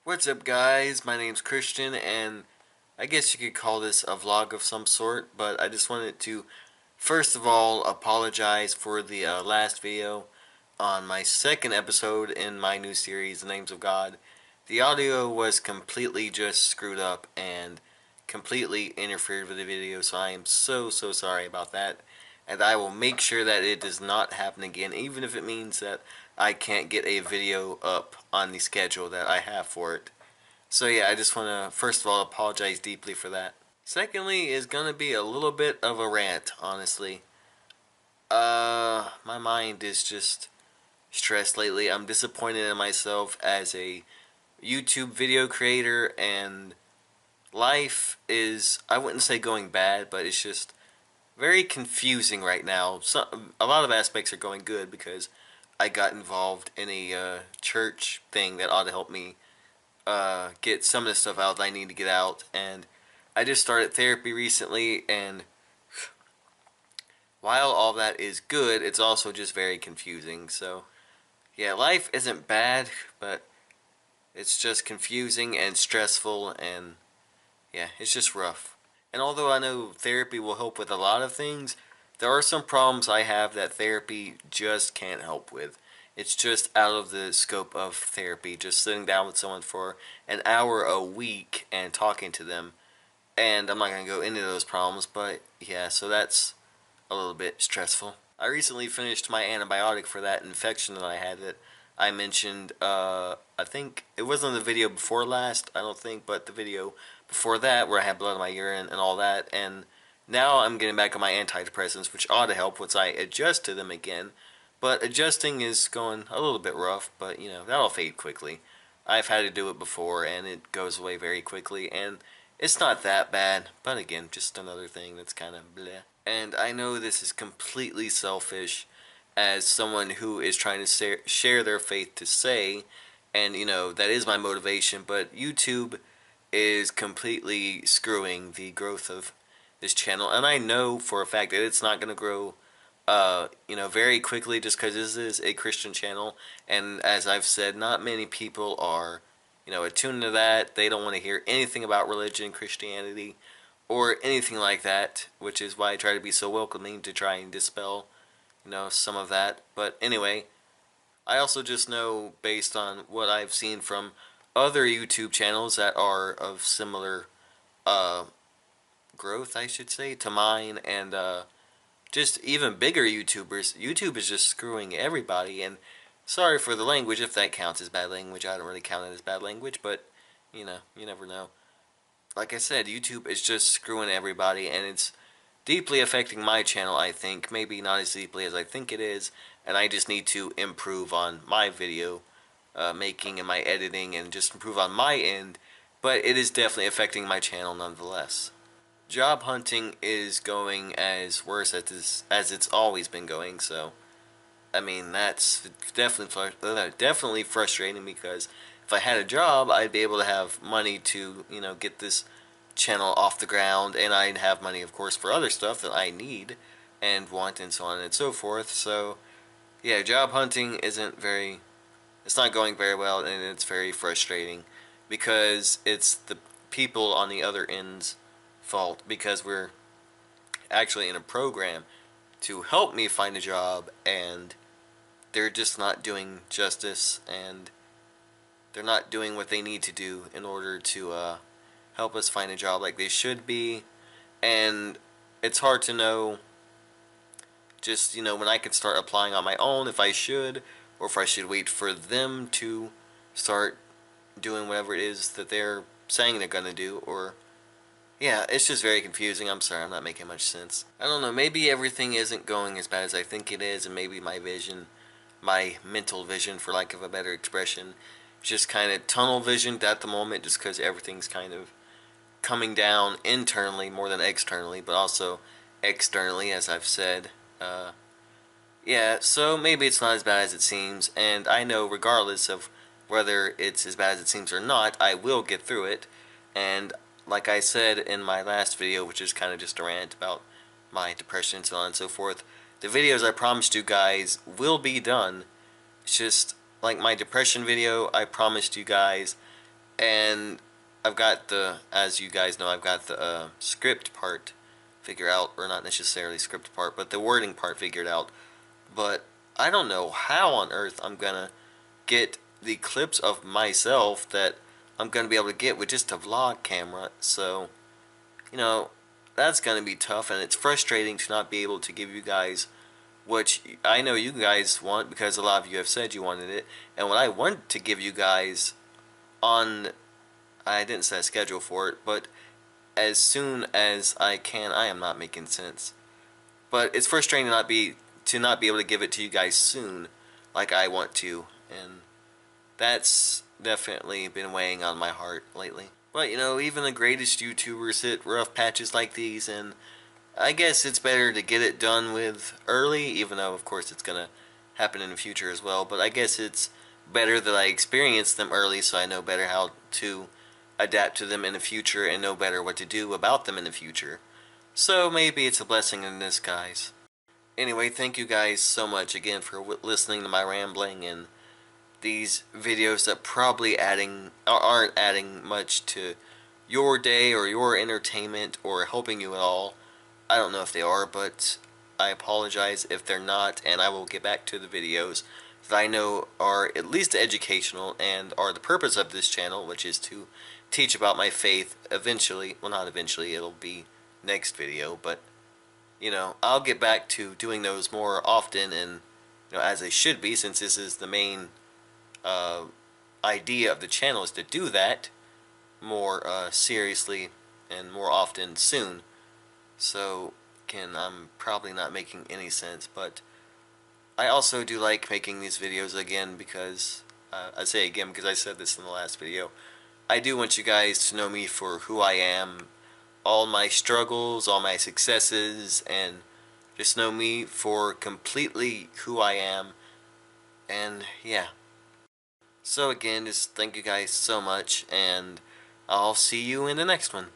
What's up, guys? My name's Christian, and I guess you could call this a vlog of some sort, but I just wanted to first of all apologize for the last video on my second episode in my new series, The Names of God. The audio was completely just screwed up and completely interfered with the video, so I am so sorry about that. And I will make sure that it does not happen again, even if it means that I can't get a video up on the schedule that I have for it. So yeah, I just want to first of all apologize deeply for that. Secondly is going to be a little bit of a rant, honestly. My mind is just stressed lately. I'm disappointed in myself as a YouTube video creator, and life is, I wouldn't say going bad, but it's just very confusing right now. A lot of aspects are going good because I got involved in a church thing that ought to help me get some of the stuff out that I need to get out. And I just started therapy recently, and while all that is good, it's also just very confusing. So, yeah, life isn't bad, but it's just confusing and stressful, and yeah, it's just rough. And although I know therapy will help with a lot of things, there are some problems I have that therapy just can't help with. It's just out of the scope of therapy. Just sitting down with someone for an hour a week and talking to them. And I'm not going to go into those problems, but yeah, so that's a little bit stressful. I recently finished my antibiotic for that infection that I had that I mentioned. I think it wasn't the video before last, I don't think, but the video before that where I had blood in my urine and all that. And now I'm getting back on my antidepressants, which ought to help once I adjust to them again. But adjusting is going a little bit rough, but you know, that'll fade quickly. I've had to do it before, and it goes away very quickly, and it's not that bad, but again, just another thing that's kind of bleh. And I know this is completely selfish as someone who is trying to share their faith to say, and you know, that is my motivation, but YouTube is completely screwing the growth of this channel, and I know for a fact that it's not going to grow very quickly just because this is a Christian channel, and as I've said, not many people are, attuned to that. They don't want to hear anything about religion, Christianity, or anything like that, which is why I try to be so welcoming to try and dispel, some of that. But anyway, I also just know based on what I've seen from other YouTube channels that are of similar uh, growth, I should say, to mine, and just even bigger YouTubers. YouTube is just screwing everybody, and sorry for the language if that counts as bad language. I don't really count it as bad language, but you never know. Like I said, YouTube is just screwing everybody, and it's deeply affecting my channel, I think. Maybe not as deeply as I think it is, and I just need to improve on my video making and my editing and just improve on my end, but it is definitely affecting my channel nonetheless. Job hunting is going as worse as it's always been going, so I mean that's definitely frustrating because if I had a job, I'd be able to have money to get this channel off the ground, and I'd have money, of course, for other stuff that I need and want, and so on and so forth. So yeah, job hunting it's not going very well, and it's very frustrating because it's the people on the other end's fault because we're actually in a program to help me find a job, and they're just not doing justice, and they're not doing what they need to do in order to help us find a job like they should be. And it's hard to know just when I can start applying on my own, if I should, or if I should wait for them to start doing whatever it is that they're saying they're gonna do. Or yeah, it's just very confusing. I'm sorry, I'm not making much sense. I don't know, maybe everything isn't going as bad as I think it is, and maybe my mental vision, for lack of a better expression, is just kind of tunnel visioned at the moment, just because everything's kind of coming down internally more than externally, but also externally, as I've said. Yeah, so maybe it's not as bad as it seems, and I know regardless of whether it's as bad as it seems or not, I will get through it. And like I said in my last video, which is kind of just a rant about my depression and so on and so forth, the videos I promised you guys will be done. It's just like my depression video, I promised you guys and I've got the, as you guys know, I've got the script part figured out, or not necessarily script part, but the wording part figured out. But I don't know how on earth I'm gonna get the clips of myself that I'm gonna be able to get with just a vlog camera. So, you know, that's gonna be tough, and it's frustrating to not be able to give you guys what I know you guys want, because a lot of you have said you wanted it, and what I want to give you guys on, I didn't set a schedule for it, but as soon as I can. I am not making sense, but it's frustrating to not be able to give it to you guys soon, like I want to, and that's definitely been weighing on my heart lately. But you know, even the greatest YouTubers hit rough patches like these, and I guess it's better to get it done with early, even though of course it's gonna happen in the future as well. But I guess it's better that I experience them early, so I know better how to adapt to them in the future and know better what to do about them in the future. So maybe it's a blessing in disguise. Anyway, thank you guys so much again for listening to my rambling and these videos that probably aren't adding much to your day or your entertainment or helping you at all. I don't know if they are, but I apologize if they're not, and I will get back to the videos that I know are at least educational and are the purpose of this channel, which is to teach about my faith eventually. Well, not eventually, it'll be next video, but you know, I'll get back to doing those more often, and you know, as they should be, since this is the main uh, idea of the channel, is to do that more seriously and more often soon. So, again, I'm probably not making any sense, but I also do like making these videos again because, I say again because I said this in the last video, I do want you guys to know me for who I am, all my struggles, all my successes, and just know me for completely who I am, and yeah. So again, just thank you guys so much, and I'll see you in the next one.